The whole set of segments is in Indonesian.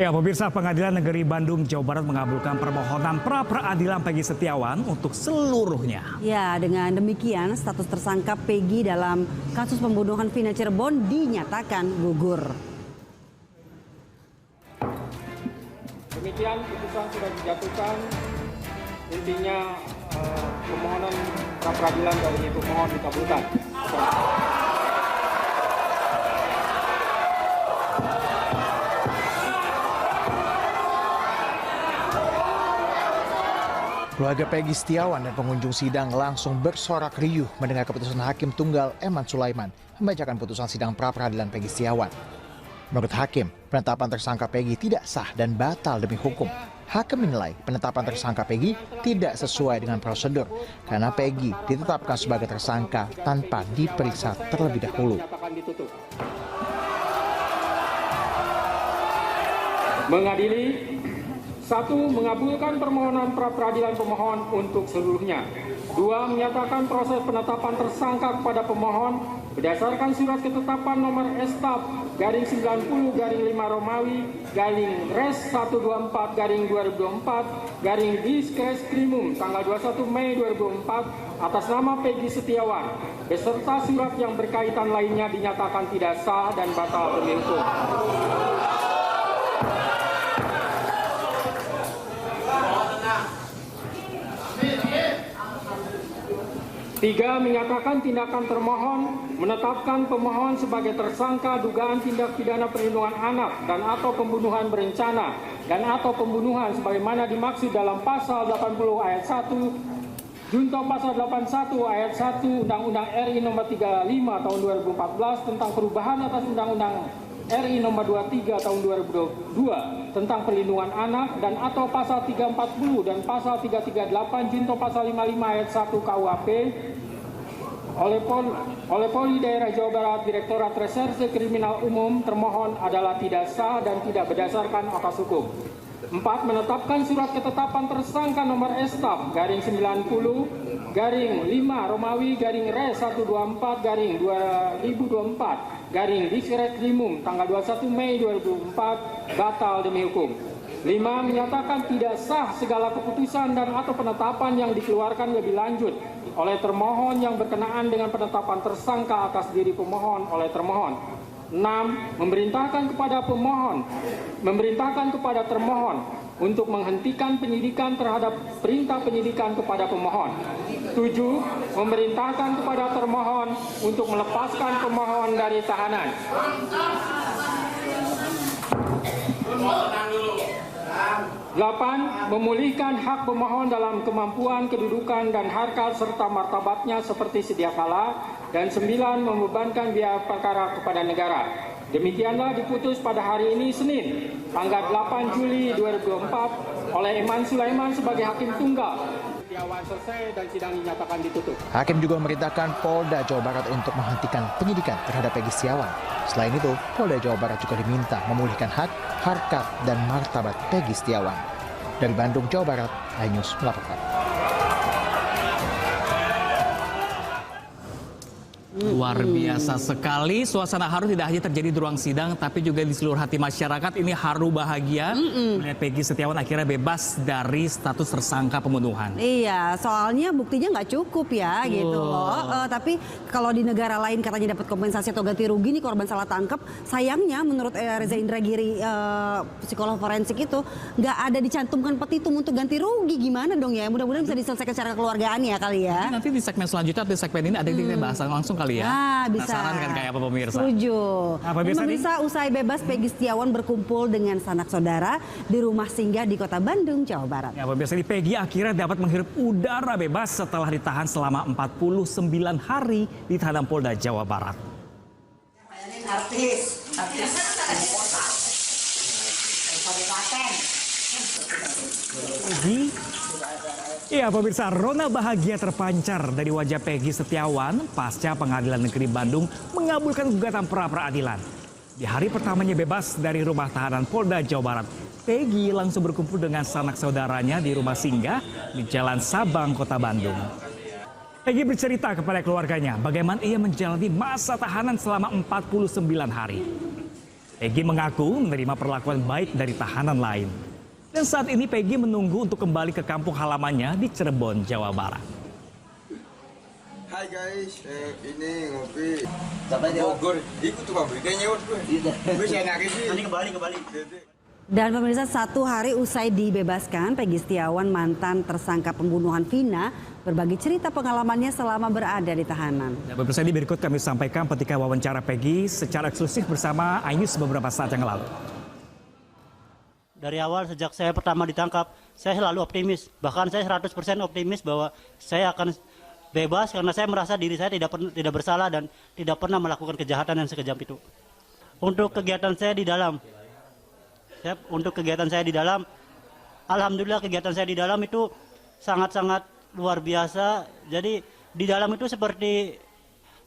Ya, pemirsa, Pengadilan Negeri Bandung, Jawa Barat mengabulkan permohonan pra-peradilan Peggy Setiawan untuk seluruhnya. Ya, dengan demikian status tersangka Peggy dalam kasus pembunuhan Vina Cirebon dinyatakan gugur. Demikian putusan sudah dijatuhkan. Intinya permohonan pra-peradilan dari pemohon dikabulkan. Keluarga Peggy Setiawan dan pengunjung sidang langsung bersorak riuh mendengar keputusan Hakim Tunggal Eman Sulaiman membacakan putusan sidang pra-peradilan Peggy Setiawan. Menurut Hakim, penetapan tersangka Peggy tidak sah dan batal demi hukum. Hakim menilai penetapan tersangka Peggy tidak sesuai dengan prosedur karena Peggy ditetapkan sebagai tersangka tanpa diperiksa terlebih dahulu. Mengadili 1. Mengabulkan permohonan pra-peradilan pemohon untuk seluruhnya. 2. Menyatakan proses penetapan tersangka kepada pemohon berdasarkan surat ketetapan nomor Estaf garing 90 garing 5 Romawi garing Res 124 garing 2024 garing Diskreskrimum tanggal 21 Mei 2004 atas nama Peggy Setiawan beserta surat yang berkaitan lainnya dinyatakan tidak sah dan batal demi hukum. 3. Menyatakan tindakan termohon menetapkan pemohon sebagai tersangka dugaan tindak pidana perlindungan anak dan atau pembunuhan berencana dan atau pembunuhan sebagaimana dimaksud dalam pasal 80 ayat 1 junto pasal 81 ayat 1 Undang-Undang RI nomor 35 tahun 2014 tentang perubahan atas Undang-Undang RI nomor 23 tahun 2022 tentang perlindungan anak dan atau pasal 340 dan pasal 338 junto pasal 55 ayat 1 KUHP oleh Polri Daerah Jawa Barat Direktorat Reserse Kriminal Umum termohon adalah tidak sah dan tidak berdasarkan atas hukum. 4. Menetapkan surat ketetapan tersangka nomor Estaf garing 90 garing 5 Romawi garing Res 124 garing 2024 garing Diskreskrimum tanggal 21 Mei 2004 batal demi hukum. 5. Menyatakan tidak sah segala keputusan dan atau penetapan yang dikeluarkan lebih lanjut oleh termohon yang berkenaan dengan penetapan tersangka atas diri pemohon oleh termohon. 6. Memerintahkan kepada termohon untuk menghentikan penyidikan terhadap perintah penyidikan kepada pemohon. 7. Memerintahkan kepada termohon untuk melepaskan pemohon dari tahanan. 8. Memulihkan hak pemohon dalam kemampuan, kedudukan, dan harkat serta martabatnya seperti sedia kala. Dan 9. Membebankan biaya perkara kepada negara. Demikianlah diputus pada hari ini Senin, tanggal 8 Juli 2024 oleh Eman Sulaiman sebagai Hakim Tunggal. Setiawan selesai dan sidang dinyatakan ditutup. Hakim juga memerintahkan Polda Jawa Barat untuk menghentikan penyidikan terhadap Peggy Setiawan. Selain itu, Polda Jawa Barat juga diminta memulihkan hak, harkat, dan martabat Peggy Setiawan. Dari Bandung, Jawa Barat, iNews melaporkan. Luar biasa sekali, suasana haru tidak hanya terjadi di ruang sidang, tapi juga di seluruh hati masyarakat. Ini haru bahagia melihat Peggy Setiawan akhirnya bebas dari status tersangka pembunuhan. Iya, soalnya buktinya nggak cukup ya gitu loh. Tapi kalau di negara lain katanya dapat kompensasi atau ganti rugi nih korban salah tangkap. Sayangnya menurut Reza Indragiri, psikolog forensik itu nggak ada dicantumkan petitum untuk ganti rugi. Gimana dong ya? Mudah-mudahan bisa diselesaikan secara keluargaan ya kali ya. Nanti di segmen selanjutnya, di segmen ini ada yang kita bahas langsung kali ya. Bisa. Penasaran kan kayak apa pemirsa? Setuju. Nah, pemirsa Usai bebas, Peggy Setiawan berkumpul dengan sanak saudara di rumah singgah di Kota Bandung, Jawa Barat. Ya, pemirsa, ini Peggy akhirnya dapat menghirup udara bebas setelah ditahan selama 49 hari di tahanan Polda Jawa Barat. Artis Peggy, ya pemirsa, rona bahagia terpancar dari wajah Peggy Setiawan pasca Pengadilan Negeri Bandung mengabulkan gugatan pra-peradilan. Di hari pertamanya bebas dari rumah tahanan Polda Jawa Barat, Peggy langsung berkumpul dengan sanak saudaranya di rumah singgah di Jalan Sabang, Kota Bandung. Peggy bercerita kepada keluarganya bagaimana ia menjalani masa tahanan selama 49 hari. Peggy mengaku menerima perlakuan baik dari tahanan lain. Dan saat ini Peggy menunggu untuk kembali ke kampung halamannya di Cirebon, Jawa Barat. Hai guys, ini ngopi. Sampai Bogor, ikut tukang beli nyewot gue. Gue saya nggak sih. Ini kembali. Dan pemirsa, 1 hari usai dibebaskan, Peggy Setiawan, mantan tersangka pembunuhan Vina, berbagi cerita pengalamannya selama berada di tahanan. Dan pemirsa, ini berikut kami sampaikan ketika wawancara Peggy secara eksklusif bersama Ayus beberapa saat yang lalu. Dari awal sejak saya pertama ditangkap, saya selalu optimis. Bahkan saya 100% optimis bahwa saya akan bebas karena saya merasa diri saya tidak bersalah dan tidak pernah melakukan kejahatan yang sekejam itu. Untuk kegiatan saya di dalam, alhamdulillah kegiatan saya di dalam itu sangat-sangat luar biasa. Jadi di dalam itu seperti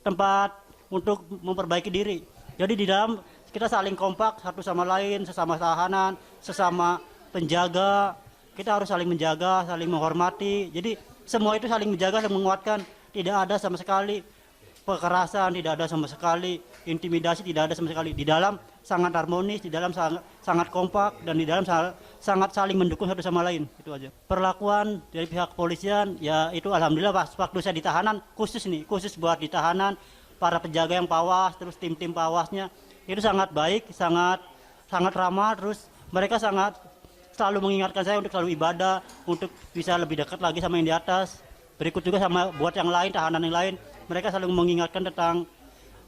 tempat untuk memperbaiki diri. Jadi di dalam kita saling kompak satu sama lain, sesama tahanan, sesama penjaga. Kita harus saling menjaga, saling menghormati. Jadi semua itu saling menjaga dan menguatkan. Tidak ada sama sekali kekerasan, tidak ada sama sekali intimidasi, tidak ada sama sekali. Di dalam sangat harmonis, di dalam sangat kompak, dan di dalam sangat saling mendukung satu sama lain. Itu aja. Perlakuan dari pihak kepolisian, ya itu alhamdulillah waktu saya di tahanan, khusus buat di tahanan, para penjaga yang pawas, terus tim-tim pawasnya, itu sangat baik, sangat ramah, terus mereka sangat selalu mengingatkan saya untuk selalu ibadah, untuk bisa lebih dekat lagi sama yang di atas. Berikut juga sama buat yang lain, tahanan yang lain, mereka selalu mengingatkan tentang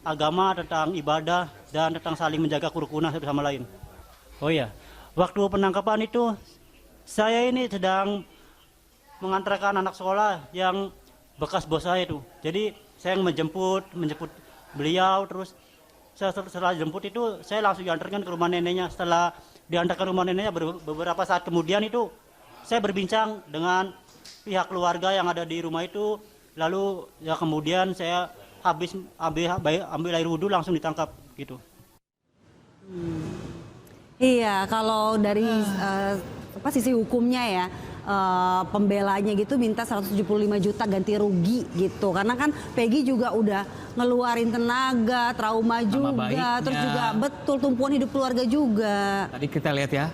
agama, tentang ibadah, dan tentang saling menjaga kerukunan satu sama lain. Oh iya, waktu penangkapan itu, saya ini sedang mengantarkan anak sekolah yang bekas bos saya itu. Jadi saya menjemput beliau, terus setelah jemput itu, saya langsung diantarkan ke rumah neneknya. Setelah diantarkan ke rumah neneknya, beberapa saat kemudian itu saya berbincang dengan pihak keluarga yang ada di rumah itu. Lalu ya kemudian saya habis ambil air wudhu langsung ditangkap gitu. Iya, kalau dari sisi hukumnya ya, pembelanya gitu minta 175 juta ganti rugi gitu. Karena kan Peggy juga udah ngeluarin tenaga, trauma juga, baiknya. Terus juga betul tumpuan hidup keluarga juga. Tadi kita lihat ya,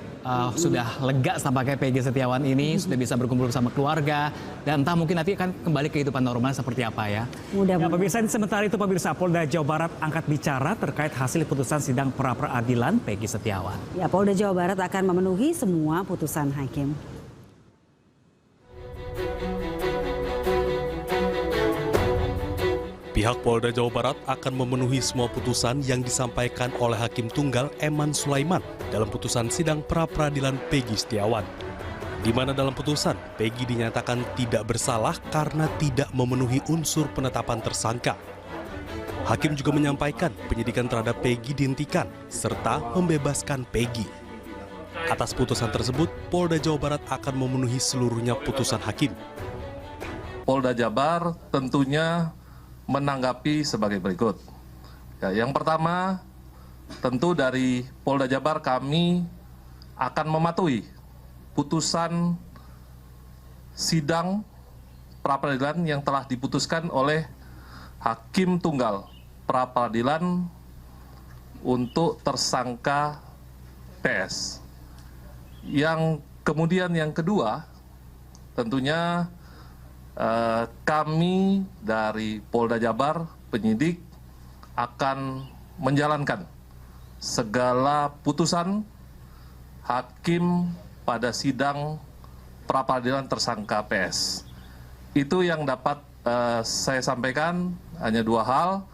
sudah lega tampaknya Peggy Setiawan ini, sudah bisa berkumpul bersama keluarga, dan entah mungkin nanti akan kembali ke kehidupan normal seperti apa ya. Mudah-mudahan. Ya, pemirsa, sementara itu pemirsa, Polda Jawa Barat angkat bicara terkait hasil putusan sidang pra-peradilan Peggy Setiawan. Ya, Polda Jawa Barat akan memenuhi semua putusan hakim. Pihak Polda Jawa Barat akan memenuhi semua putusan yang disampaikan oleh Hakim Tunggal Eman Sulaiman dalam putusan sidang pra-peradilan Peggy Setiawan. Di mana dalam putusan, Peggy dinyatakan tidak bersalah karena tidak memenuhi unsur penetapan tersangka. Hakim juga menyampaikan penyidikan terhadap Peggy dihentikan serta membebaskan Peggy. Atas putusan tersebut, Polda Jawa Barat akan memenuhi seluruhnya putusan hakim. Polda Jabar tentunya menanggapi sebagai berikut. Ya, yang pertama, tentu dari Polda Jabar kami akan mematuhi putusan sidang pra-peradilan yang telah diputuskan oleh Hakim Tunggal pra-peradilan untuk tersangka PS. Yang kemudian yang kedua, tentunya kami dari Polda Jabar, penyidik, akan menjalankan segala putusan hakim pada sidang pra-peradilan tersangka PS. Itu yang dapat saya sampaikan, hanya 2 hal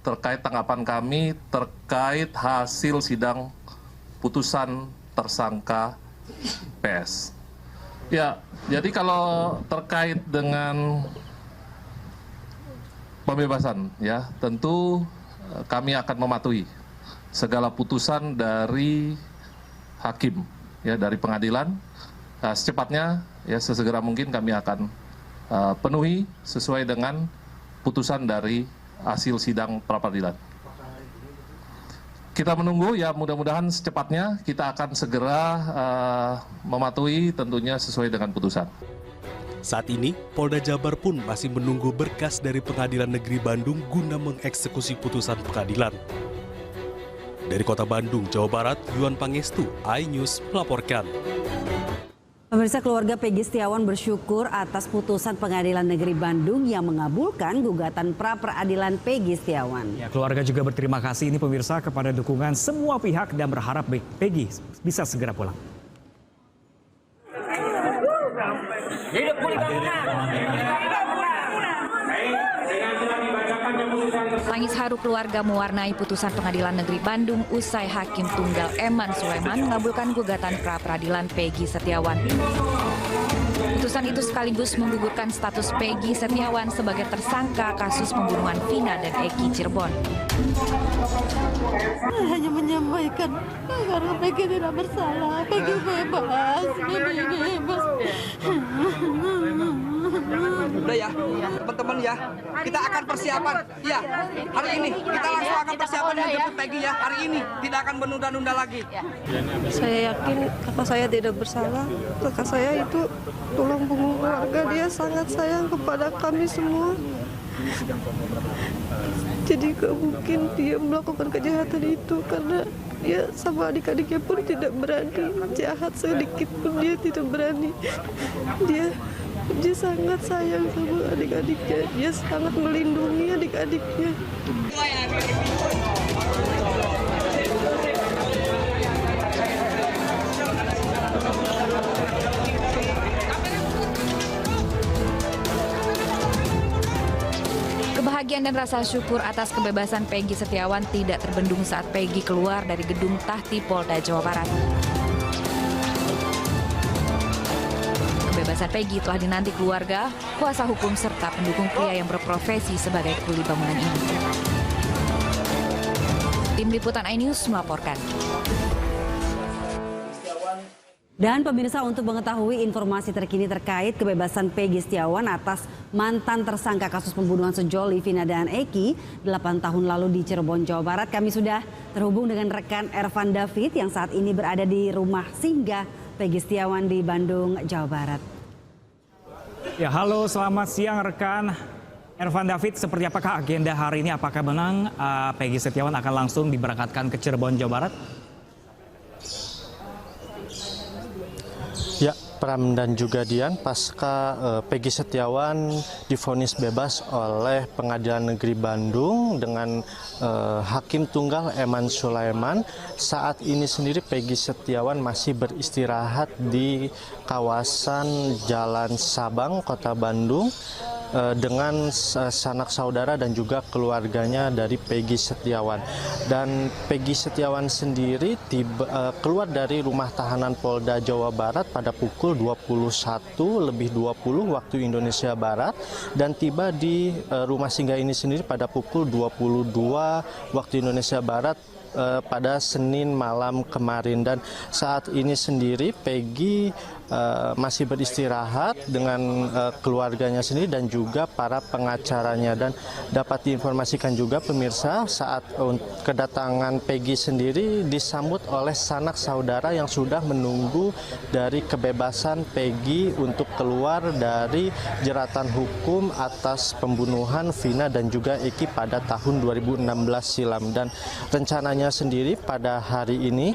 terkait tanggapan kami terkait hasil sidang putusan tersangka PS. Ya, jadi kalau terkait dengan pembebasan, ya tentu kami akan mematuhi segala putusan dari hakim, ya dari pengadilan. Secepatnya, ya sesegera mungkin kami akan penuhi sesuai dengan putusan dari hasil sidang pra-peradilan. Kita menunggu, ya mudah-mudahan secepatnya kita akan segera mematuhi tentunya sesuai dengan putusan. Saat ini, Polda Jabar pun masih menunggu berkas dari Pengadilan Negeri Bandung guna mengeksekusi putusan pengadilan. Dari Kota Bandung, Jawa Barat, Yuan Pangestu, iNews melaporkan. Pemirsa, keluarga Peggy Setiawan bersyukur atas putusan Pengadilan Negeri Bandung yang mengabulkan gugatan pra-peradilan Peggy Setiawan. Ya, keluarga juga berterima kasih ini pemirsa kepada dukungan semua pihak dan berharap Peggy bisa segera pulang. Tangis haru keluarga mewarnai putusan Pengadilan Negeri Bandung usai Hakim Tunggal Eman Sulaiman mengabulkan gugatan pra-peradilan Peggy Setiawan. Putusan itu sekaligus menggugurkan status Peggy Setiawan sebagai tersangka kasus pembunuhan Vina dan Eki Cirebon. Hanya menyampaikan karena Peggy tidak bersalah, Peggy bebas, Peggy bebas. Udah ya, teman-teman ya, kita akan persiapan. Ya, hari ini kita langsung akan persiapan menjemput Peggy ya. Hari ini tidak akan menunda-nunda lagi. Saya yakin kakak saya tidak bersalah. Kakak saya itu tulang punggung keluarga, dia sangat sayang kepada kami semua. Jadi gak mungkin dia melakukan kejahatan itu karena dia sama adik-adiknya pun tidak berani. Jahat sedikit pun dia tidak berani. Dia sangat sayang sama adik-adiknya. Dia sangat melindungi adik-adiknya. Kebahagiaan dan rasa syukur atas kebebasan Peggy Setiawan tidak terbendung saat Peggy keluar dari gedung Tahti Polda Jawa Barat. Kebebasan Peggy telah dinanti keluarga, kuasa hukum serta pendukung pria yang berprofesi sebagai kuli bangunan ini. Tim Liputan iNews melaporkan. Dan pemirsa, untuk mengetahui informasi terkini terkait kebebasan Peggy Setiawan atas mantan tersangka kasus pembunuhan sejoli Vina dan Eki 8 tahun lalu di Cirebon, Jawa Barat, kami sudah terhubung dengan rekan Ervan David yang saat ini berada di rumah singgah Peggy Setiawan di Bandung, Jawa Barat. Ya, halo, selamat siang rekan Ervan David. Seperti apakah agenda hari ini? Apakah menang Peggy Setiawan akan langsung diberangkatkan ke Cirebon, Jawa Barat? Ya, Pram dan juga Dian, pasca Peggy Setiawan divonis bebas oleh Pengadilan Negeri Bandung dengan Hakim Tunggal Eman Sulaiman. Saat ini sendiri Peggy Setiawan masih beristirahat di kawasan Jalan Sabang, Kota Bandung, dengan sanak saudara dan juga keluarganya dari Peggy Setiawan. Dan Peggy Setiawan sendiri keluar dari rumah tahanan Polda Jawa Barat pada pukul 21:20 waktu Indonesia Barat dan tiba di rumah singgah ini sendiri pada pukul 22 waktu Indonesia Barat pada Senin malam kemarin. Dan saat ini sendiri Peggy masih beristirahat dengan keluarganya sendiri dan juga para pengacaranya. Dan dapat diinformasikan juga pemirsa, saat kedatangan Peggy sendiri disambut oleh sanak saudara yang sudah menunggu dari kebebasan Peggy untuk keluar dari jeratan hukum atas pembunuhan Vina dan juga Eki pada tahun 2016 silam. Dan rencananya sendiri pada hari ini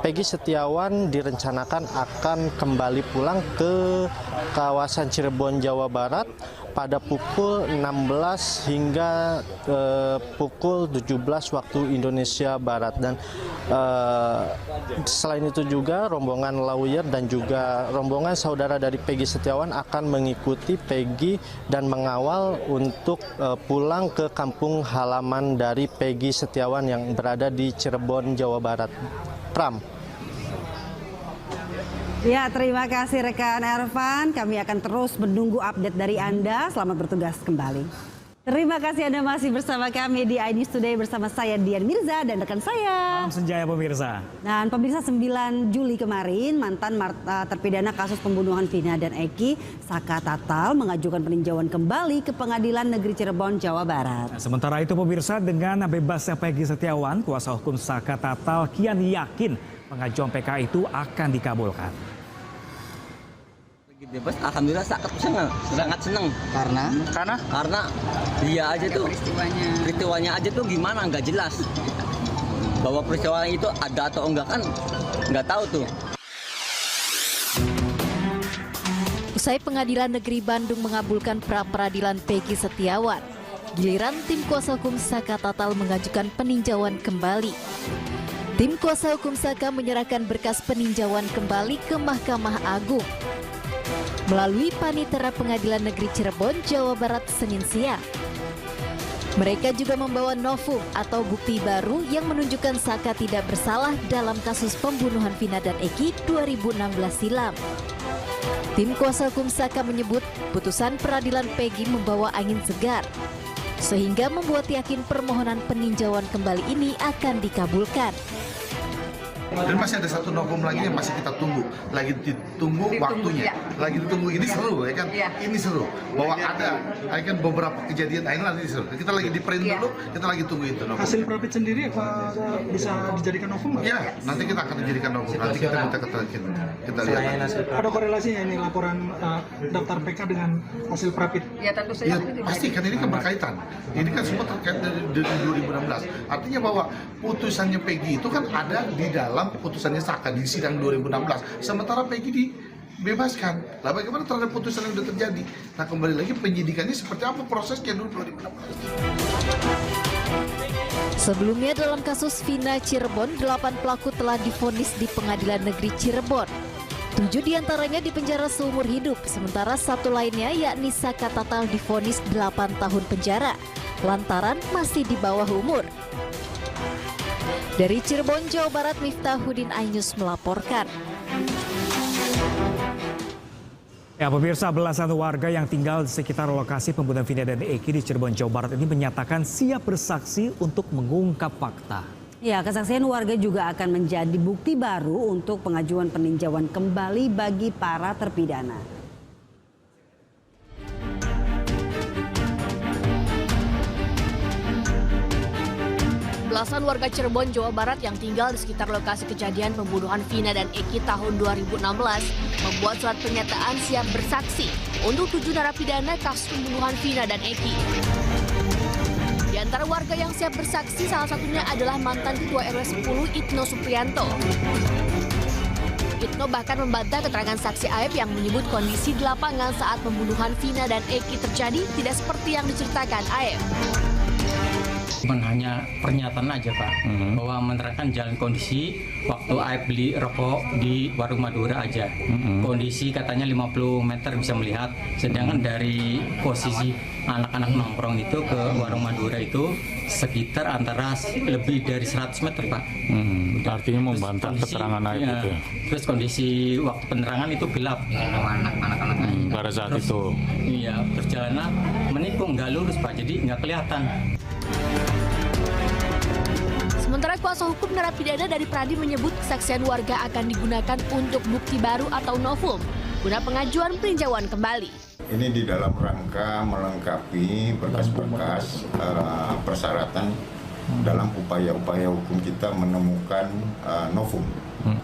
Peggy Setiawan direncanakan akan kembali pulang ke kawasan Cirebon, Jawa Barat pada pukul 16 hingga pukul 17 waktu Indonesia Barat. Dan selain itu juga rombongan lawyer dan juga rombongan saudara dari Peggy Setiawan akan mengikuti Peggy dan mengawal untuk pulang ke kampung halaman dari Peggy Setiawan yang berada di Cirebon, Jawa Barat. Pram. Ya, terima kasih rekan Ervan. Kami akan terus menunggu update dari Anda. Selamat bertugas kembali. Terima kasih Anda masih bersama kami di iNews Today bersama saya Dian Mirza dan rekan saya. Salam senjaya pemirsa. Dan pemirsa, 9 Juli kemarin mantan terpidana kasus pembunuhan Vina dan Eki, Saka Tatal, mengajukan peninjauan kembali ke Pengadilan Negeri Cirebon, Jawa Barat. Nah, sementara itu pemirsa, dengan bebasnya Peggy Setiawan, kuasa hukum Saka Tatal kian yakin pengajuan PK itu akan dikabulkan. Bebas, alhamdulillah sangat senang. Karena dia aja tuh peristiwanya aja tuh gimana nggak jelas. Bahwa peristiwa itu ada atau enggak kan nggak tahu tuh. Usai Pengadilan Negeri Bandung mengabulkan pra-peradilan Peggy Setiawan, giliran tim kuasa hukum Saka Tatal mengajukan peninjauan kembali. Tim kuasa hukum Saka menyerahkan berkas peninjauan kembali ke Mahkamah Agung melalui Panitera Pengadilan Negeri Cirebon, Jawa Barat, Senin siang. Mereka juga membawa novum atau bukti baru yang menunjukkan Saka tidak bersalah dalam kasus pembunuhan Vina dan Eki 2016 silam. Tim kuasa hukum Saka menyebut putusan peradilan Peggy membawa angin segar, sehingga membuat yakin permohonan peninjauan kembali ini akan dikabulkan. Dan masih ada satu novum lagi yang masih kita tunggu, lagi ditunggu waktunya, lagi ditunggu. Ini seru ya kan, ini seru bahwa ada kan beberapa kejadian ini seru. Kita lagi di print dulu, kita lagi tunggu itu novum. Hasil Prapit sendiri bisa dijadikan novum nggak? Ya, nanti kita akan dijadikan novum. Nanti kita minta keterangan, kita lihat. Ada korelasinya ini laporan daftar PK dengan hasil Prapit? Ya tentu saja. Ya, pasti kan ini kan berkaitan. Ini kan semua terkait dari 2016. Artinya bahwa putusannya Peggy itu kan ada di dalam putusannya Saka di sidang 2016, sementara Peggy dibebaskan. Lah bagaimana terhadap putusan yang sudah terjadi? Nah kembali lagi penyidikannya seperti apa prosesnya dulu 2016. Sebelumnya dalam kasus Vina Cirebon, 8 pelaku telah divonis di Pengadilan Negeri Cirebon. 7 diantaranya dipenjara seumur hidup, sementara 1 lainnya yakni Saka Tatal divonis 8 tahun penjara lantaran masih di bawah umur. Dari Cirebon, Jawa Barat, Miftahuddin Ainus melaporkan. Ya, pemirsa, belasan warga yang tinggal di sekitar lokasi pembunuhan Vina dan Eki di Cirebon, Jawa Barat ini menyatakan siap bersaksi untuk mengungkap fakta. Ya, kesaksian warga juga akan menjadi bukti baru untuk pengajuan peninjauan kembali bagi para terpidana. Belasan warga Cirebon, Jawa Barat yang tinggal di sekitar lokasi kejadian pembunuhan Vina dan Eki tahun 2016 membuat surat pernyataan siap bersaksi untuk 7 narapidana kasus pembunuhan Vina dan Eki. Di antara warga yang siap bersaksi salah satunya adalah mantan Ketua RW 10 Itno Supriyanto. Itno bahkan membantah keterangan saksi Aep yang menyebut kondisi di lapangan saat pembunuhan Vina dan Eki terjadi tidak seperti yang diceritakan Aep. Bukan hanya pernyataan aja Pak, bahwa menerangkan jalan kondisi waktu Aep beli rokok di warung Madura aja. Kondisi katanya 50 meter bisa melihat, sedangkan dari posisi anak-anak nongkrong itu ke warung Madura itu sekitar antara lebih dari 100 meter Pak. Artinya membantah keterangan Aep ya, itu ya? Terus kondisi waktu penerangan itu gelap. Pada saat itu? Iya, perjalanan menikung, nggak lurus Pak, jadi nggak kelihatan. Sementara kuasa hukum narapidana dari Pradi menyebut kesaksian warga akan digunakan untuk bukti baru atau novum guna pengajuan peninjauan kembali. Ini di dalam rangka melengkapi berkas-berkas persyaratan dalam upaya-upaya hukum kita menemukan novum.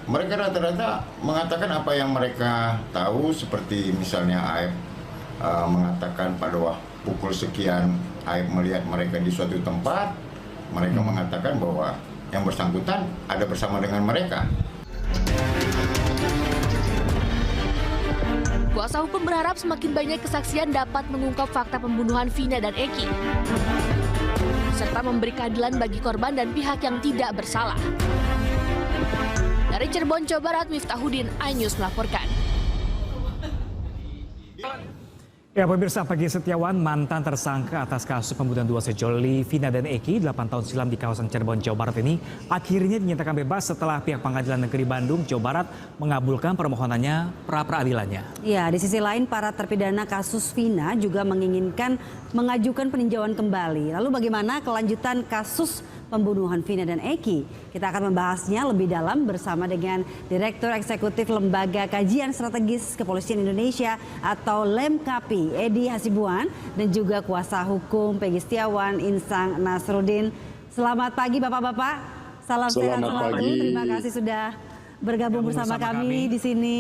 Mereka rata-rata mengatakan apa yang mereka tahu, seperti misalnya Aep mengatakan pada pukul sekian Aep melihat mereka di suatu tempat. Mereka mengatakan bahwa yang bersangkutan ada bersama dengan mereka. Kuasa hukum berharap semakin banyak kesaksian dapat mengungkap fakta pembunuhan Vina dan Eki, serta memberi keadilan bagi korban dan pihak yang tidak bersalah. Dari Cirebon, Jawa Barat, Miftahuddin Ainus melaporkan. Ya, pemirsa, Peggy Setiawan, mantan tersangka atas kasus pembunuhan 2 sejoli Vina dan Eki 8 tahun silam di kawasan Cirebon, Jawa Barat ini akhirnya dinyatakan bebas setelah pihak Pengadilan Negeri Bandung, Jawa Barat mengabulkan permohonannya pra-peradilannya. Ya, di sisi lain para terpidana kasus Vina juga menginginkan mengajukan peninjauan kembali. Lalu bagaimana kelanjutan kasus pembunuhan Vina dan Eki? Kita akan membahasnya lebih dalam bersama dengan Direktur Eksekutif Lembaga Kajian Strategis Kepolisian Indonesia atau LEMKAPI, Edi Hasibuan, dan juga kuasa hukum Peggy Setiawan, Insang Nasruddin. Selamat pagi Bapak-bapak. Salam sehat selalu. Terima kasih sudah bergabung bersama kami di sini.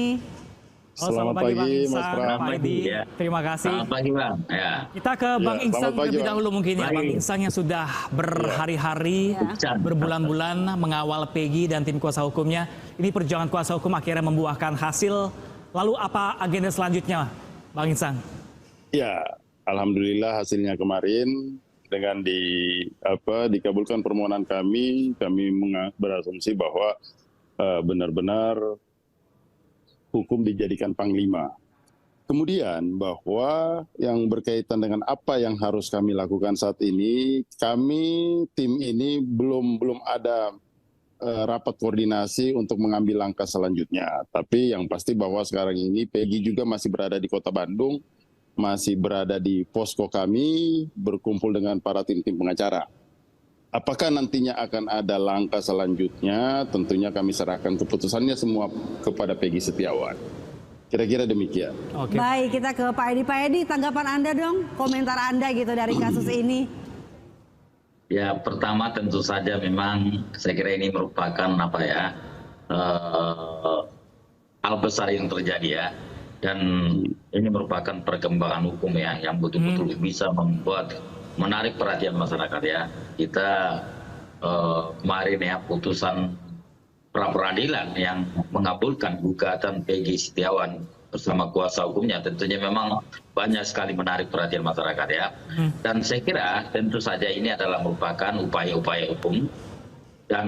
Selamat pagi, Bang Insang, Pak Edi. Terima kasih. Selamat pagi, Bang. Ya. Kita ke Bang Insang terlebih dahulu mungkin ya. Bang Insang yang sudah berhari-hari, berbulan-bulan mengawal Peggy dan tim kuasa hukumnya. Ini perjuangan kuasa hukum akhirnya membuahkan hasil. Lalu apa agenda selanjutnya, Bang Insang? Ya, alhamdulillah hasilnya kemarin dengan dikabulkan permohonan kami berasumsi bahwa benar-benar hukum dijadikan panglima. Kemudian bahwa yang berkaitan dengan apa yang harus kami lakukan saat ini, tim ini belum ada rapat koordinasi untuk mengambil langkah selanjutnya. Tapi yang pasti bahwa sekarang ini Peggy juga masih berada di Kota Bandung, masih berada di posko kami, berkumpul dengan para tim-tim pengacara. Apakah nantinya akan ada langkah selanjutnya, tentunya kami serahkan keputusannya semua kepada Peggy Setiawan. Kira-kira demikian. Oke. Baik, kita ke Pak Edi. Pak Edi, tanggapan Anda dong, komentar Anda gitu dari kasus ini. Ya, pertama tentu saja memang saya kira ini merupakan hal besar yang terjadi ya. Dan ini merupakan perkembangan hukum ya, yang betul-betul bisa menarik perhatian masyarakat ya. Kita kemarin ya putusan pra peradilan yang mengabulkan gugatan Peggy Setiawan bersama kuasa hukumnya tentunya memang banyak sekali menarik perhatian masyarakat ya. Dan saya kira tentu saja ini adalah merupakan upaya-upaya hukum, dan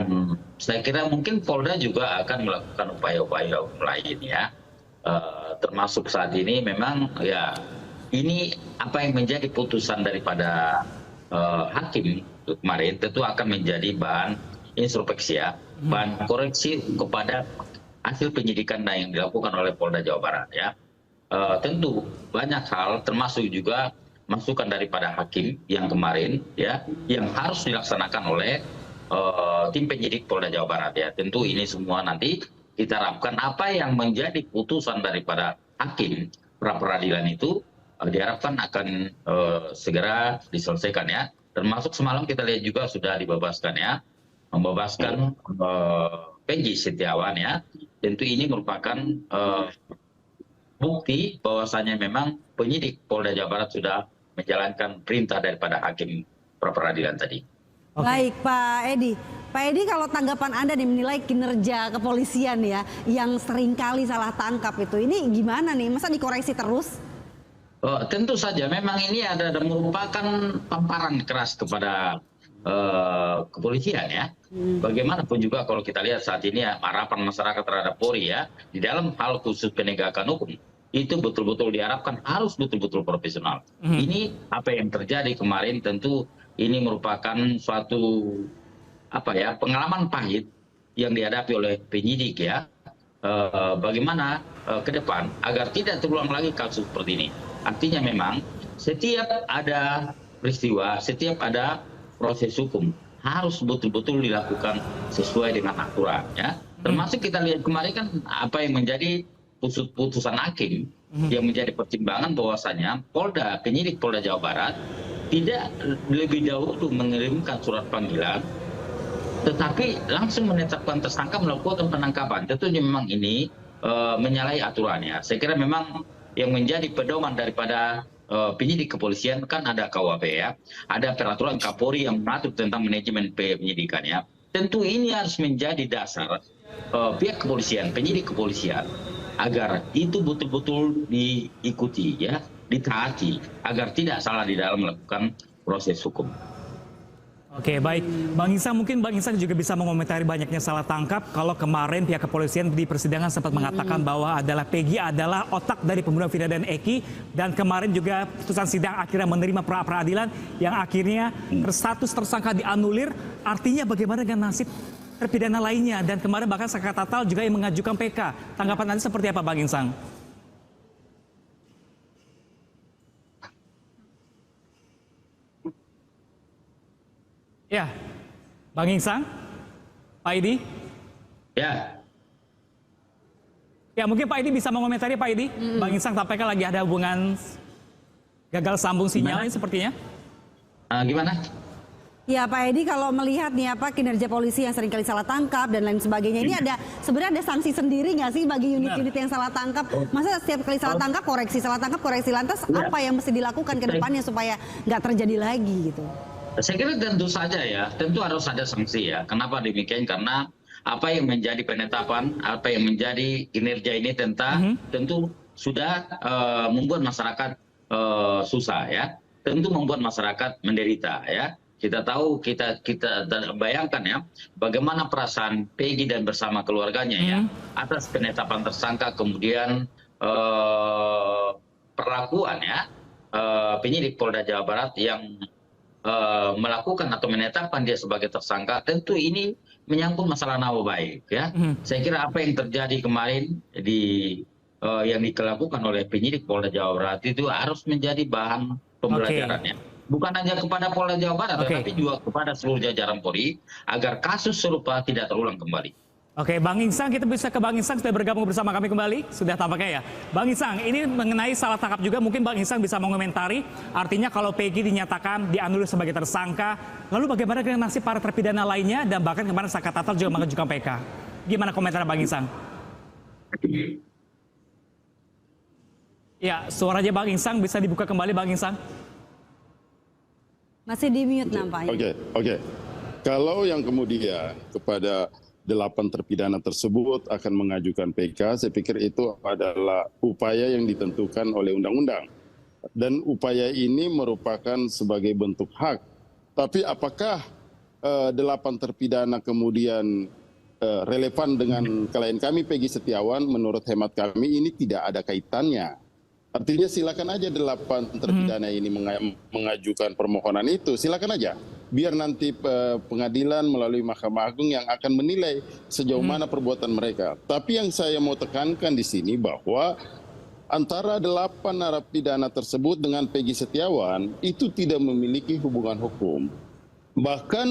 saya kira mungkin Polda juga akan melakukan upaya-upaya hukum lain ya. Termasuk saat ini memang ya ini apa yang menjadi putusan daripada hakim kemarin tentu akan menjadi bahan introspeksi ya, bahan koreksi kepada hasil penyidikan yang dilakukan oleh Polda Jawa Barat ya. Tentu banyak hal termasuk juga masukan daripada hakim yang kemarin ya, yang harus dilaksanakan oleh tim penyidik Polda Jawa Barat ya. Tentu ini semua nanti kita harapkan apa yang menjadi putusan daripada hakim pra peradilan itu diharapkan akan segera diselesaikan ya. Termasuk semalam kita lihat juga sudah dibebaskan ya, membebaskan Peggy Setiawan ya. Tentu ini merupakan bukti bahwasanya memang penyidik Polda Jawa Barat sudah menjalankan perintah daripada hakim pra peradilan tadi. Baik Pak Edi. Pak Edi, kalau tanggapan Anda nih menilai kinerja kepolisian ya, yang seringkali salah tangkap itu, ini gimana nih? Masa dikoreksi terus? Tentu saja memang ini ada merupakan tamparan keras kepada kepolisian ya. Bagaimanapun juga kalau kita lihat saat ini ya, harapan masyarakat terhadap Polri ya, di dalam hal khusus penegakan hukum itu betul-betul diharapkan harus betul-betul profesional. Ini apa yang terjadi kemarin tentu ini merupakan suatu pengalaman pahit yang dihadapi oleh penyidik ya. Bagaimana ke depan agar tidak terulang lagi kasus seperti ini. Artinya memang setiap ada peristiwa, setiap ada proses hukum harus betul-betul dilakukan sesuai dengan aturan ya. Termasuk kita lihat kemarin kan apa yang menjadi putusan hakim yang menjadi pertimbangan bahwasanya penyidik Polda Jawa Barat tidak lebih dahulu mengirimkan surat panggilan, tetapi langsung menetapkan tersangka melakukan penangkapan. Tentunya memang ini menyalahi aturannya. Saya kira memang yang menjadi pedoman daripada penyidik kepolisian kan ada KUHP ya, ada peraturan Kapolri yang mengatur tentang manajemen penyidikan ya. Tentu ini harus menjadi dasar pihak kepolisian, penyidik kepolisian, agar itu betul-betul diikuti ya, ditaati agar tidak salah di dalam melakukan proses hukum. Oke, baik. Bang Insang, mungkin Bang Insang juga bisa mengomentari banyaknya salah tangkap kalau kemarin pihak kepolisian di persidangan sempat mengatakan bahwa Peggy adalah otak dari pembunuhan Vina dan Eki, dan kemarin juga putusan sidang akhirnya menerima pra peradilan yang akhirnya status tersangka dianulir. Artinya bagaimana dengan nasib terpidana lainnya, dan kemarin bahkan Saka Tatal juga yang mengajukan PK. Tanggapan Anda seperti apa, Bang Insang? Ya, Bang Insang, Pak Edi. Ya. Ya, mungkin Pak Edi bisa mengomentari, Pak Edi. Bang Insang tampaknya lagi ada hubungan gagal sambung sinyal sepertinya. Gimana? Ya Pak Edi, kalau melihat nih apa kinerja polisi yang seringkali salah tangkap dan lain sebagainya, ini sebenarnya ada sanksi sendiri nggak sih bagi unit-unit yang salah tangkap? Masa setiap kali salah tangkap koreksi, lantas apa yang mesti dilakukan ke depannya supaya nggak terjadi lagi gitu? Saya kira tentu saja ya, tentu harus ada sanksi ya. Kenapa demikian? Karena apa yang menjadi penetapan, apa yang menjadi kinerja ini tentu sudah membuat masyarakat susah ya. Tentu membuat masyarakat menderita ya. Kita tahu, kita bayangkan ya, bagaimana perasaan Peggy dan bersama keluarganya ya, atas penetapan tersangka, kemudian perlakuan ya, penyidik Polda Jawa Barat yang melakukan atau menetapkan dia sebagai tersangka. Tentu ini menyangkut masalah nama baik ya. Saya kira apa yang terjadi kemarin yang dilakukan oleh penyidik Polda Jawa Barat itu harus menjadi bahan pembelajarannya. Bukan hanya kepada Polda Jawa Barat, tetapi juga kepada seluruh jajaran Polri agar kasus serupa tidak terulang kembali. Oke, Bang Insang, kita bisa ke Bang Insang, sudah bergabung bersama kami kembali, sudah tampaknya ya. Bang Insang, ini mengenai salah tangkap juga, mungkin Bang Insang bisa mengomentari, artinya kalau Peggy dinyatakan dianulir sebagai tersangka, lalu bagaimana dengan nasib para terpidana lainnya, dan bahkan kemarin Saka Tatal juga mengajukan PK. Gimana komentar Bang Insang? Ya, suaranya Bang Insang bisa dibuka kembali Bang Insang. Masih di mute nampaknya. Oke. Kalau yang kemudian kepada 8 terpidana tersebut akan mengajukan PK, saya pikir itu adalah upaya yang ditentukan oleh undang-undang. Dan upaya ini merupakan sebagai bentuk hak. Tapi apakah 8 terpidana kemudian relevan dengan klien kami Peggy Setiawan? Menurut hemat kami ini tidak ada kaitannya. Artinya silakan aja 8 terpidana ini mengajukan permohonan itu, silakan aja. Biar nanti pengadilan melalui Mahkamah Agung yang akan menilai sejauh mana perbuatan mereka. Tapi yang saya mau tekankan di sini bahwa antara 8 narapidana tersebut dengan Peggy Setiawan itu tidak memiliki hubungan hukum. Bahkan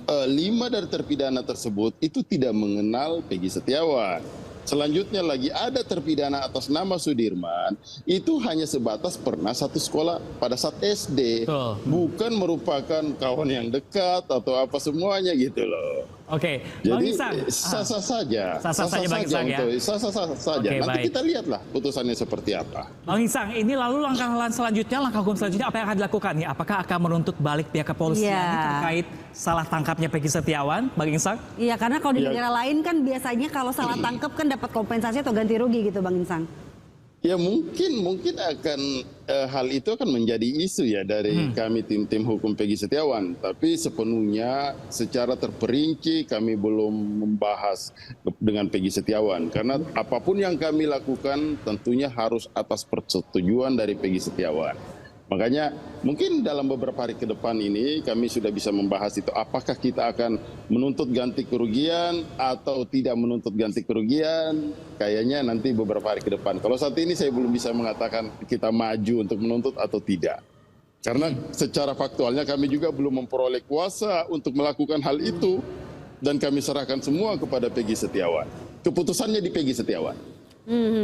5 dari terpidana tersebut itu tidak mengenal Peggy Setiawan. Selanjutnya lagi ada terpidana atas nama Sudirman, itu hanya sebatas pernah satu sekolah pada saat SD. Bukan merupakan kawan yang dekat atau apa semuanya gitu loh. Oke, jadi sah-sah saja. Sah-sah saja Bang Insang ya. Sah-sah saja. Oke, nanti baik. kita lihatlah putusannya seperti apa. Bang Insang, ini lalu langkah hukum selanjutnya apa yang akan dilakukan ya? Apakah akan menuntut balik pihak kepolisian terkait salah tangkapnya Peggy Setiawan, Bang Insang? Iya, karena kalau di negara lain kan biasanya kalau salah tangkap kan dapat kompensasi atau ganti rugi gitu Bang Insang. Ya mungkin akan hal itu akan menjadi isu ya dari kami tim hukum Peggy Setiawan. Tapi sepenuhnya secara terperinci kami belum membahas dengan Peggy Setiawan. Karena apapun yang kami lakukan tentunya harus atas persetujuan dari Peggy Setiawan. Makanya mungkin dalam beberapa hari ke depan ini kami sudah bisa membahas itu. Apakah kita akan menuntut ganti kerugian atau tidak menuntut ganti kerugian? Kayaknya nanti beberapa hari ke depan. Kalau saat ini saya belum bisa mengatakan kita maju untuk menuntut atau tidak. Karena secara faktualnya kami juga belum memperoleh kuasa untuk melakukan hal itu. Dan kami serahkan semua kepada Peggy Setiawan. Keputusannya di Peggy Setiawan.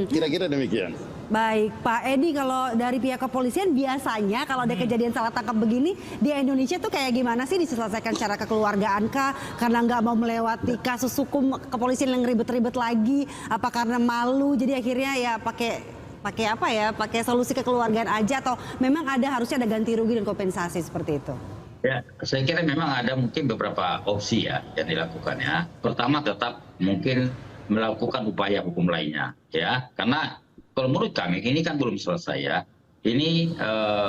Kira-kira demikian. Baik, Pak Edi, kalau dari pihak kepolisian biasanya kalau ada kejadian salah tangkap begini di Indonesia tuh kayak gimana sih diselesaikan secara kekeluargaan kah? Karena nggak mau melewati kasus hukum kepolisian yang ribet-ribet lagi? Apa karena malu? Jadi akhirnya ya pakai apa ya? Pakai solusi kekeluargaan aja atau memang harusnya ada ganti rugi dan kompensasi seperti itu? Ya, saya kira memang ada mungkin beberapa opsi ya yang dilakukan ya. Pertama tetap mungkin melakukan upaya hukum lainnya ya, karena kalau menurut kami ini kan belum selesai ya. Ini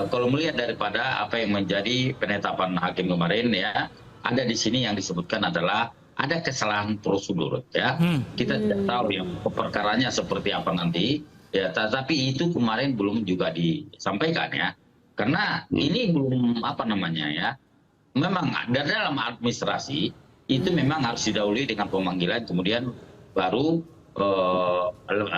kalau melihat daripada apa yang menjadi penetapan hakim kemarin ya, ada di sini yang disebutkan adalah ada kesalahan prosedur ya. Kita tidak tahu ya perkaranya seperti apa nanti ya, tetapi itu kemarin belum juga disampaikan ya, karena ini belum ya, memang dalam administrasi itu memang harus didahului dengan pemanggilan, kemudian baru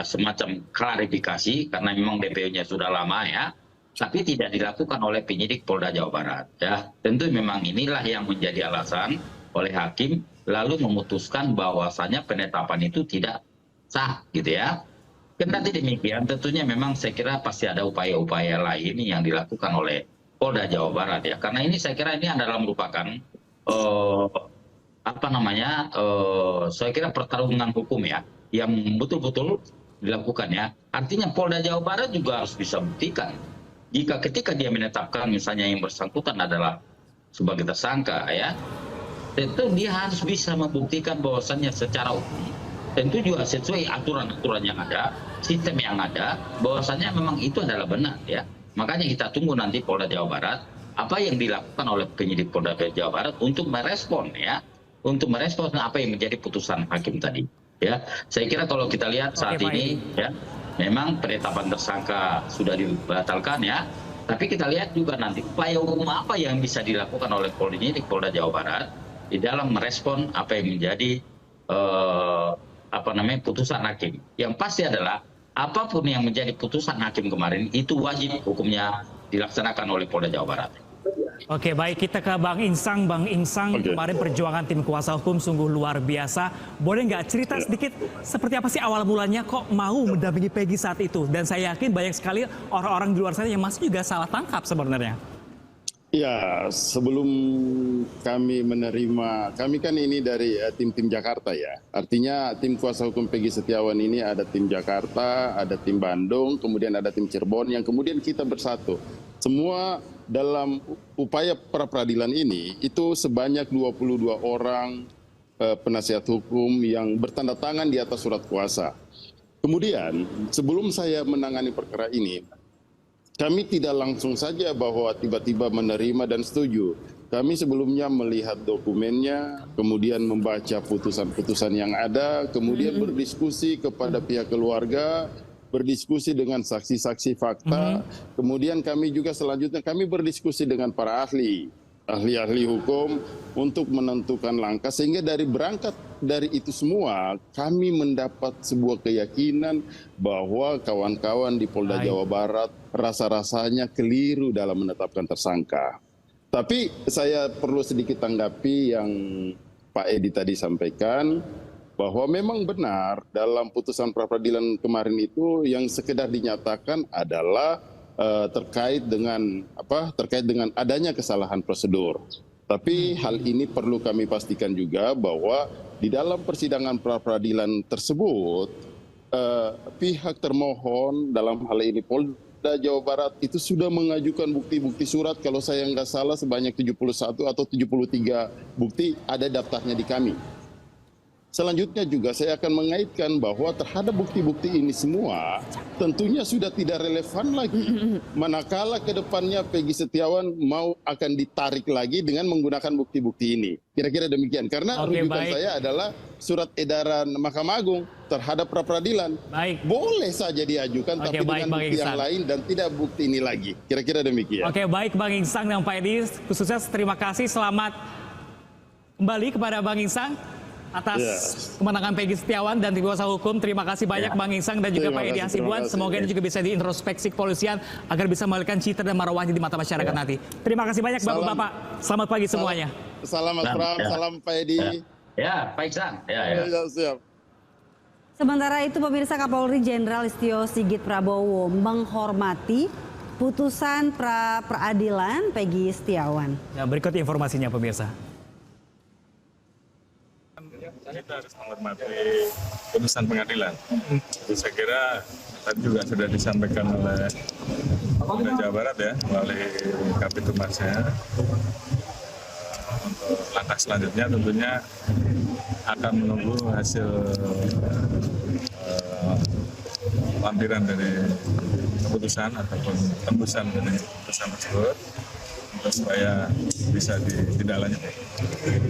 semacam klarifikasi karena memang DPO-nya sudah lama ya, tapi tidak dilakukan oleh penyidik Polda Jawa Barat ya. Tentu memang inilah yang menjadi alasan oleh hakim lalu memutuskan bahwasanya penetapan itu tidak sah gitu ya. Kendati demikian tentunya memang saya kira pasti ada upaya-upaya lain yang dilakukan oleh Polda Jawa Barat ya, karena ini saya kira ini adalah merupakan saya kira pertarungan hukum ya yang betul-betul dilakukan ya. Artinya Polda Jawa Barat juga harus bisa buktikan jika ketika dia menetapkan misalnya yang bersangkutan adalah sebagai tersangka ya, tentu dia harus bisa membuktikan bahwasannya secara hukum tentu juga sesuai aturan-aturan yang ada, sistem yang ada, bahwasannya memang itu adalah benar ya. Makanya kita tunggu nanti Polda Jawa Barat apa yang dilakukan oleh penyidik Polda Jawa Barat untuk merespon ya, untuk merespon apa yang menjadi putusan hakim tadi ya. Saya kira kalau kita lihat saat ini ya, memang penetapan tersangka sudah dibatalkan ya, tapi kita lihat juga nanti upaya hukum apa yang bisa dilakukan oleh penyidik Polda Jawa Barat di dalam merespon apa yang menjadi putusan hakim. Yang pasti adalah apapun yang menjadi putusan hakim kemarin itu wajib hukumnya dilaksanakan oleh Polda Jawa Barat. Oke, baik, kita ke Bang Insang. Bang Insang, kemarin perjuangan tim kuasa hukum sungguh luar biasa. Boleh nggak cerita sedikit seperti apa sih awal mulanya kok mau mendampingi Peggy saat itu? Dan saya yakin banyak sekali orang-orang di luar sana yang masih juga salah tangkap sebenarnya. Ya, sebelum kami menerima, kami kan ini dari tim Jakarta ya. Artinya tim kuasa hukum Peggy Setiawan ini ada tim Jakarta, ada tim Bandung, kemudian ada tim Cirebon, yang kemudian kita bersatu. Semua dalam upaya pra-peradilan ini, itu sebanyak 22 orang penasihat hukum yang bertanda tangan di atas surat kuasa. Kemudian, sebelum saya menangani perkara ini, kami tidak langsung saja bahwa tiba-tiba menerima dan setuju. Kami sebelumnya melihat dokumennya, kemudian membaca putusan-putusan yang ada, kemudian berdiskusi kepada pihak keluarga, berdiskusi dengan saksi-saksi fakta, kemudian kami juga selanjutnya kami berdiskusi dengan para ahli hukum untuk menentukan langkah, sehingga berangkat dari itu semua kami mendapat sebuah keyakinan bahwa kawan-kawan di Polda Jawa Barat rasa-rasanya keliru dalam menetapkan tersangka. Tapi saya perlu sedikit tanggapi yang Pak Edi tadi sampaikan, bahwa memang benar dalam putusan pra-peradilan kemarin itu yang sekedar dinyatakan adalah terkait dengan adanya kesalahan prosedur. Tapi hal ini perlu kami pastikan juga bahwa di dalam persidangan pra-peradilan tersebut pihak termohon dalam hal ini Polda Jawa Barat itu sudah mengajukan bukti-bukti surat, kalau saya nggak salah sebanyak 71 atau 73 bukti ada daftarnya di kami. Selanjutnya juga saya akan mengaitkan bahwa terhadap bukti-bukti ini semua tentunya sudah tidak relevan lagi. Manakala ke depannya Peggy Setiawan akan ditarik lagi dengan menggunakan bukti-bukti ini. Kira-kira demikian. Karena rujukan saya adalah surat edaran Mahkamah Agung terhadap pra-peradilan. Boleh saja diajukan tapi dengan bukti yang lain dan tidak bukti ini lagi. Kira-kira demikian. Oke, baik Bang Insang dan Pak Edi. Khususnya terima kasih. Selamat kembali kepada Bang Insang atas kemenangan Peggy Setiawan dan tim kuasa hukum. Terima kasih banyak Bang Insang dan juga Pak Edi Hasibuan. Semoga ini juga bisa diintrospeksi kepolisian agar bisa memulihkan citra dan marwahnya di mata masyarakat nanti. Terima kasih banyak Bapak-bapak. Selamat pagi semuanya. Salam Mas Pram, salam Pak Edi. Ya, Pak Insang. Siap. Sementara itu pemirsa, Kapolri Jenderal Listio Sigit Prabowo menghormati putusan pra-peradilan Peggy Setiawan. Ya, berikut informasinya pemirsa. Kita harus menghormati putusan pengadilan. Itu saya kira tadi juga sudah disampaikan oleh Polda Jawa Barat ya, melalui Kapitumasnya. Untuk langkah selanjutnya tentunya akan menunggu hasil lampiran dari keputusan ataupun tembusan dari keputusan tersebut supaya bisa ditindaklanjuti.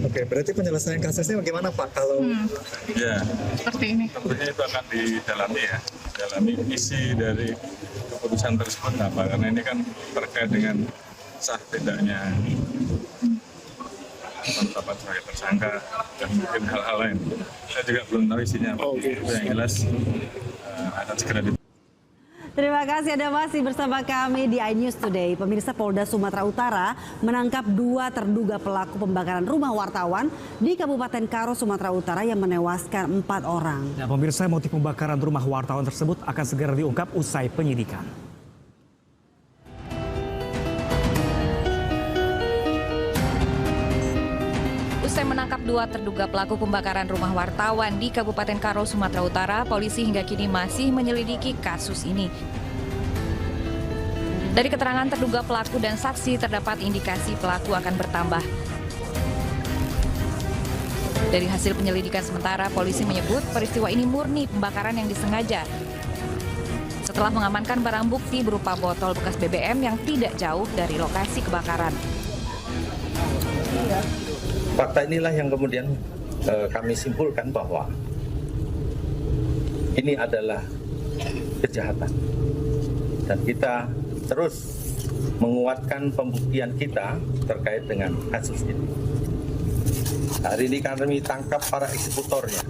Oke, berarti penyelesaian kasusnya bagaimana Pak kalau ya seperti ini? Tentunya itu akan didalami ya, dalami isi dari keputusan tersebut apa, karena ini kan terkait dengan sah tidaknya penetapan sebagai tersangka dan mungkin hal-hal lain. Saya juga belum tahu isinya apa. Yang jelas akan segera Terima kasih Anda masih bersama kami di iNews Today. Pemirsa, Polda Sumatera Utara menangkap 2 terduga pelaku pembakaran rumah wartawan di Kabupaten Karo, Sumatera Utara yang menewaskan 4 orang. Nah, pemirsa, motif pembakaran rumah wartawan tersebut akan segera diungkap usai penyidikan. menangkap 2 terduga pelaku pembakaran rumah wartawan di Kabupaten Karo, Sumatera Utara, polisi hingga kini masih menyelidiki kasus ini. Dari keterangan terduga pelaku dan saksi terdapat indikasi pelaku akan bertambah. Dari hasil penyelidikan sementara, polisi menyebut peristiwa ini murni pembakaran yang disengaja. Setelah mengamankan barang bukti berupa botol bekas BBM yang tidak jauh dari lokasi kebakaran. Fakta inilah yang kemudian kami simpulkan bahwa ini adalah kejahatan. Dan kita terus menguatkan pembuktian kita terkait dengan kasus ini. Hari ini kami tangkap para eksekutornya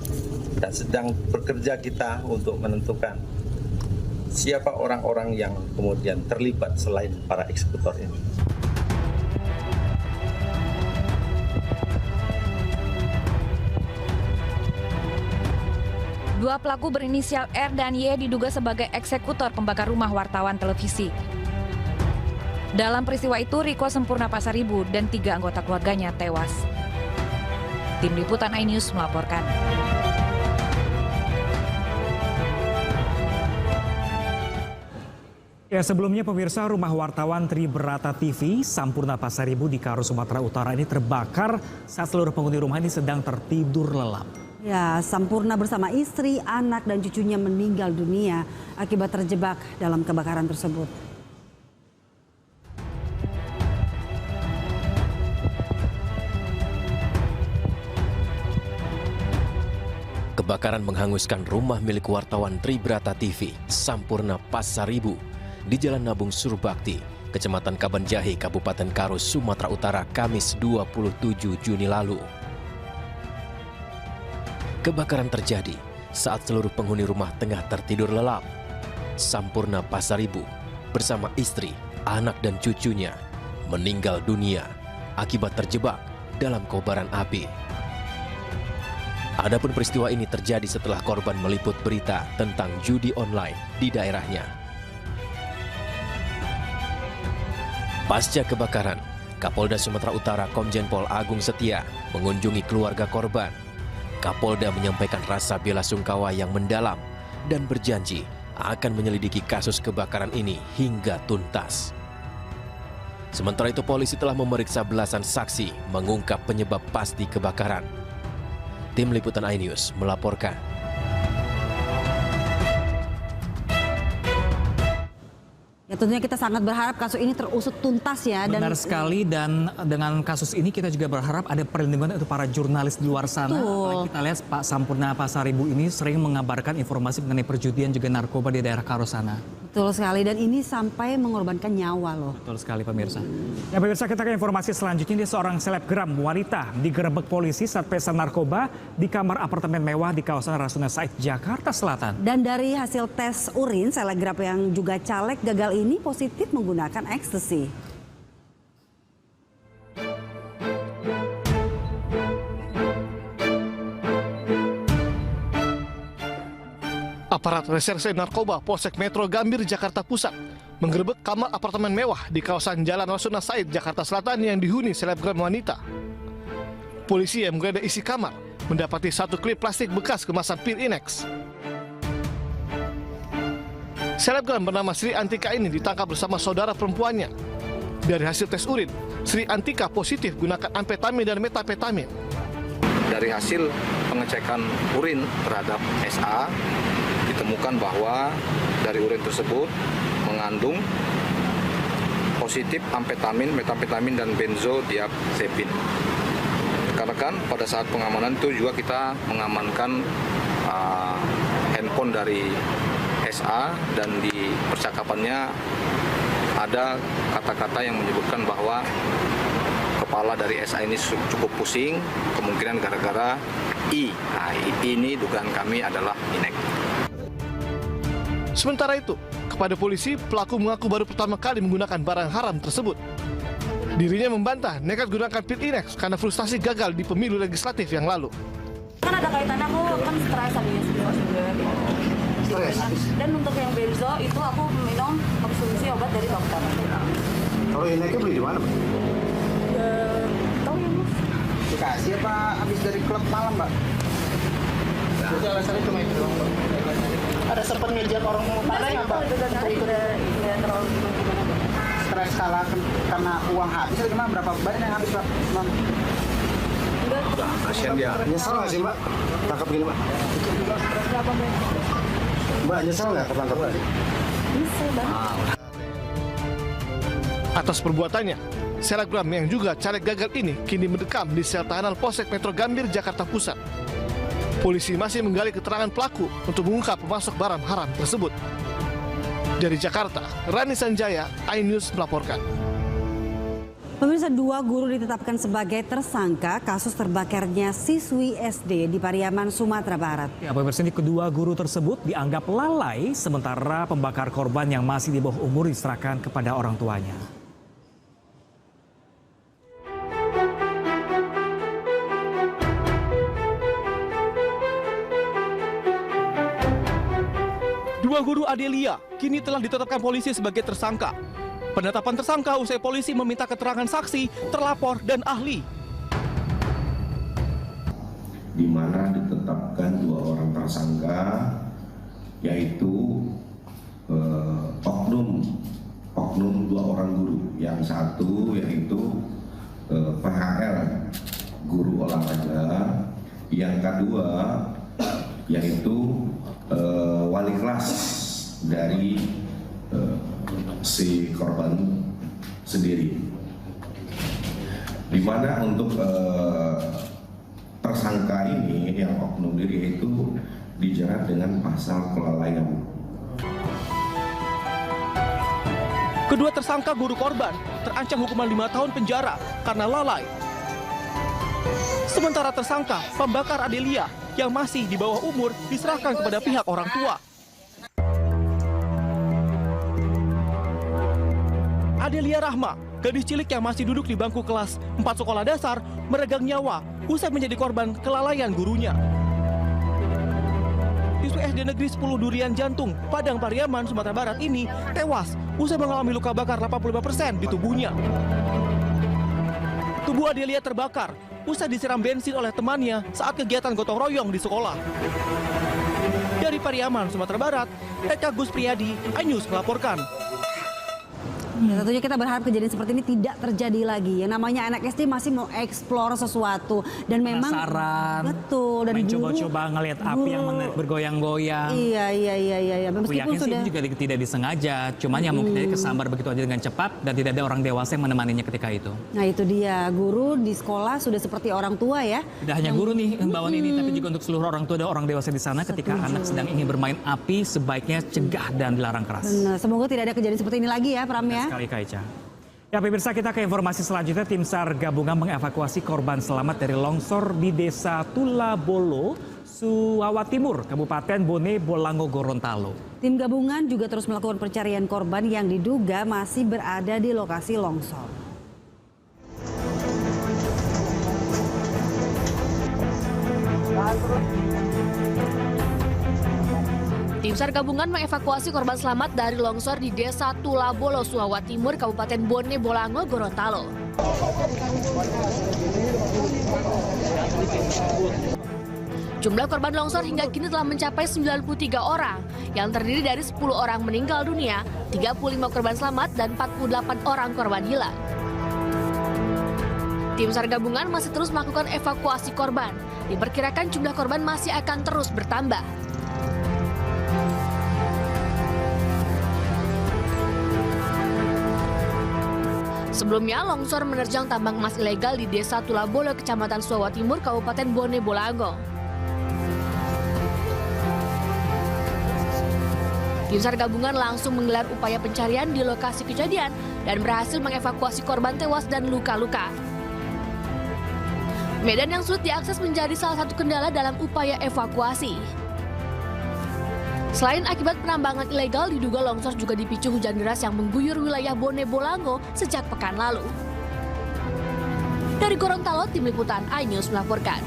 dan sedang bekerja kita untuk menentukan siapa orang-orang yang kemudian terlibat selain para eksekutor ini. Dua pelaku berinisial R dan Y diduga sebagai eksekutor pembakar rumah wartawan televisi. Dalam peristiwa itu, Riko Sempurna Pasaribu dan 3 anggota keluarganya tewas. Tim Liputan iNews melaporkan. Ya, sebelumnya pemirsa, rumah wartawan Tribrata TV Sampurna Pasaribu di Karo, Sumatera Utara ini terbakar saat seluruh penghuni rumah ini sedang tertidur lelap. Ya, Sampurna bersama istri, anak, dan cucunya meninggal dunia akibat terjebak dalam kebakaran tersebut. Kebakaran menghanguskan rumah milik wartawan Tribrata TV Sampurna Pasaribu di Jalan Nabung Surbakti, Kecamatan Kabanjahe, Kabupaten Karo, Sumatera Utara, Kamis 27 Juni lalu. Kebakaran terjadi saat seluruh penghuni rumah tengah tertidur lelap. Sampurna Pasaribu bersama istri, anak, dan cucunya meninggal dunia akibat terjebak dalam kobaran api. Adapun peristiwa ini terjadi setelah korban meliput berita tentang judi online di daerahnya. Pasca kebakaran, Kapolda Sumatera Utara Komjen Pol Agung Setia mengunjungi keluarga korban. Kapolda menyampaikan rasa belasungkawa yang mendalam dan berjanji akan menyelidiki kasus kebakaran ini hingga tuntas. Sementara itu, polisi telah memeriksa belasan saksi mengungkap penyebab pasti kebakaran. Tim Liputan iNews melaporkan. Ya, tentunya kita sangat berharap kasus ini terusut tuntas ya. Benar sekali, dan dengan kasus ini kita juga berharap ada perlindungan untuk para jurnalis di luar sana. Kita lihat Pak Sampurna Pasaribu ini sering mengabarkan informasi mengenai perjudian juga narkoba di daerah Karo sana. Betul sekali, dan ini sampai mengorbankan nyawa loh. Betul sekali pemirsa. Ya pemirsa, kita ke informasi selanjutnya. Dia seorang selebgram wanita digerebek polisi saat pesta narkoba di kamar apartemen mewah di kawasan Rasuna Said, Jakarta Selatan. Dan dari hasil tes urin, selebgram yang juga caleg gagal ini positif menggunakan ekstasi. Aparat Reserse Narkoba Polsek Metro Gambir, Jakarta Pusat menggerebek kamar apartemen mewah di kawasan Jalan Rasuna Said, Jakarta Selatan yang dihuni selebgram wanita. Polisi yang menggeledah isi kamar mendapati 1 klip plastik bekas kemasan pil Inex. Selebgram bernama Sri Antika ini ditangkap bersama saudara perempuannya. Dari hasil tes urin, Sri Antika positif gunakan amfetamin dan metapetamin. Dari hasil pengecekan urin terhadap SA, ditemukan bahwa dari urin tersebut mengandung positif amfetamin, metapetamin, dan benzodiazepin. Rekan-rekan, pada saat pengamanan itu juga kita mengamankan handphone dari SA, dan di percakapannya ada kata-kata yang menyebutkan bahwa kepala dari SA ini cukup pusing, kemungkinan gara-gara I. Nah, ini dugaan kami adalah Inex. Sementara itu, kepada polisi, pelaku mengaku baru pertama kali menggunakan barang haram tersebut. Dirinya membantah nekat gunakan pil Inex karena frustasi gagal di pemilu legislatif yang lalu. Kan ada kaitannya, aku kan stres habis juga. Stres. Dan untuk yang benzo itu aku minum konsumsi obat dari dokter. Kalau Inexnya beli di mana, Pak? Tahu ya, Mas. Bekasi apa habis dari klub malam, Pak? Jadi alasannya cuma itu doang, Pak. Ada sempat ngejak orang pada nggak, Pak? Stres kalah karena uang habis atau gimana? Berapa banyak yang habis, Pak? Kasihan dia. Nyesel nggak sih, Mbak? Tangkap gini, Mbak? Mbak, nyesel nggak ketangkap tadi? Nyesel banget. Atas perbuatannya, selebgram yang juga caleg gagal ini kini mendekam di sel tahanan Polsek Metro Gambir, Jakarta Pusat. Polisi masih menggali keterangan pelaku untuk mengungkap pemasok barang haram tersebut. Dari Jakarta, Rani Sanjaya, iNews melaporkan. Pemirsa, 2 guru ditetapkan sebagai tersangka kasus terbakarnya siswi SD di Pariaman, Sumatera Barat. Ya, pemirsa, ini kedua guru tersebut dianggap lalai, sementara pembakar korban yang masih di bawah umur diserahkan kepada orang tuanya. Dua guru Adelia kini telah ditetapkan polisi sebagai tersangka. Penetapan tersangka usai polisi meminta keterangan saksi, terlapor, dan ahli. Di mana ditetapkan 2 orang tersangka, yaitu oknum 2 orang guru. Yang satu yaitu PHL, guru olahraga. Yang kedua yaitu wali kelas dari si korban sendiri, di mana untuk tersangka ini yang oknum diri itu dijerat dengan pasal kelalaian. Kedua tersangka guru korban terancam hukuman 5 tahun penjara karena lalai. Sementara tersangka pembakar Adelia yang masih di bawah umur diserahkan kepada pihak orang tua. Adelia Rahma, gadis cilik yang masih duduk di bangku kelas 4 sekolah dasar, meregang nyawa usai menjadi korban kelalaian gurunya. Siswi SD Negeri 10 Durian Jantung, Padang Pariaman, Sumatera Barat ini tewas usai mengalami luka bakar 85% di tubuhnya. Tubuh Adelia terbakar usai disiram bensin oleh temannya saat kegiatan gotong royong di sekolah. Dari Pariaman, Sumatera Barat, Eka Gus Priyadi, iNews melaporkan. Ya, tentunya kita berharap kejadian seperti ini tidak terjadi lagi. Yang namanya anak SD masih mau eksplor sesuatu dan memang penasaran, betul, dan main coba-coba ngelihat api yang bergoyang-goyang. Iya. Aku yakin sih ini juga tidak disengaja, cuman yang mungkin kesambar begitu aja dengan cepat dan tidak ada orang dewasa yang menemaninya ketika itu. Nah itu dia, guru di sekolah sudah seperti orang tua ya. Tidak hanya guru nih himbauan ini, tapi juga untuk seluruh orang tua dan orang dewasa di sana ketika anak sedang ingin bermain api sebaiknya cegah dan dilarang keras. Benar, semoga tidak ada kejadian seperti ini lagi ya, Pram ya. Sekali Kaica. Ya pemirsa, kita ke informasi selanjutnya. Tim SAR gabungan mengevakuasi korban selamat dari longsor di Desa Tulabolo, Suwawa Timur, Kabupaten Bone Bolango, Gorontalo. Tim gabungan juga terus melakukan pencarian korban yang diduga masih berada di lokasi longsor. Tim SAR gabungan mengevakuasi korban selamat dari longsor di Desa Tulabolo, Suwawa Timur, Kabupaten Bone Bolango, Gorontalo. Jumlah korban longsor hingga kini telah mencapai 93 orang, yang terdiri dari 10 orang meninggal dunia, 35 korban selamat, dan 48 orang korban hilang. Tim SAR gabungan masih terus melakukan evakuasi korban. Diperkirakan jumlah korban masih akan terus bertambah. Sebelumnya, longsor menerjang tambang emas ilegal di Desa Tulabolo, Kecamatan Suwawa Timur, Kabupaten Bone Bolango. Tim SAR gabungan langsung menggelar upaya pencarian di lokasi kejadian dan berhasil mengevakuasi korban tewas dan luka-luka. Medan yang sulit diakses menjadi salah satu kendala dalam upaya evakuasi. Selain akibat penambangan ilegal, diduga longsor juga dipicu hujan deras yang mengguyur wilayah Bone Bolango sejak pekan lalu. Dari Gorontalo, Tim Liputan iNews melaporkan.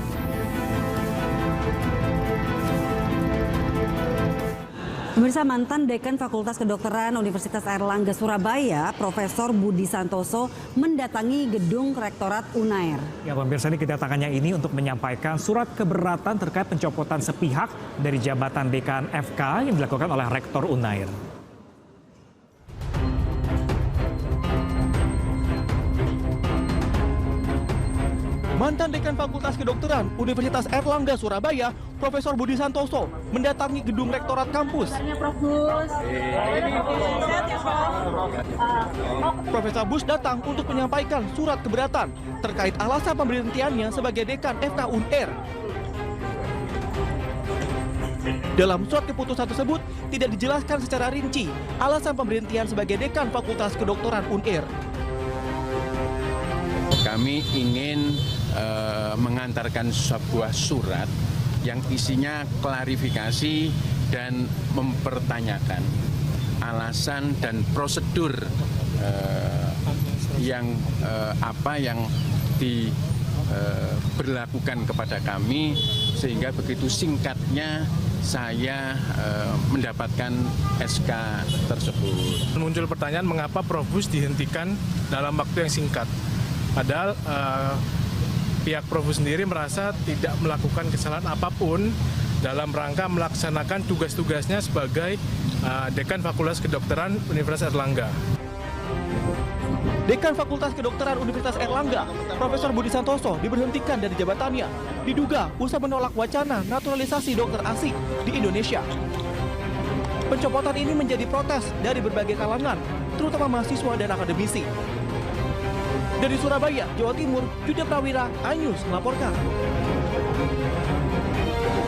Pemirsa, mantan Dekan Fakultas Kedokteran Universitas Airlangga Surabaya, Profesor Budi Santoso mendatangi gedung Rektorat Unair. Ya pemirsa, ini kedatangannya ini untuk menyampaikan surat keberatan terkait pencopotan sepihak dari jabatan Dekan FK yang dilakukan oleh Rektor Unair. Mantan Dekan Fakultas Kedokteran Universitas Airlangga Surabaya, Profesor Budi Santoso mendatangi gedung rektorat kampus. Profesor Bus datang untuk menyampaikan surat keberatan terkait alasan pemberhentiannya sebagai Dekan FK Unair. Dalam surat keputusan tersebut tidak dijelaskan secara rinci alasan pemberhentian sebagai Dekan Fakultas Kedokteran Unair. Kami ingin mengantarkan sebuah surat yang isinya klarifikasi dan mempertanyakan alasan dan prosedur yang diberlakukan kepada kami, sehingga begitu singkatnya saya mendapatkan SK tersebut. Muncul pertanyaan mengapa Prof Bus dihentikan dalam waktu yang singkat. Padahal pihak Prof sendiri merasa tidak melakukan kesalahan apapun dalam rangka melaksanakan tugas-tugasnya sebagai Dekan Fakultas Kedokteran Universitas Airlangga. Dekan Fakultas Kedokteran Universitas Airlangga, Profesor Budi Santoso diberhentikan dari jabatannya, diduga usai menolak wacana naturalisasi dokter asing di Indonesia. Pencopotan ini menjadi protes dari berbagai kalangan, terutama mahasiswa dan akademisi. Dari Surabaya, Jawa Timur, Yuda Prawira, iNews melaporkan.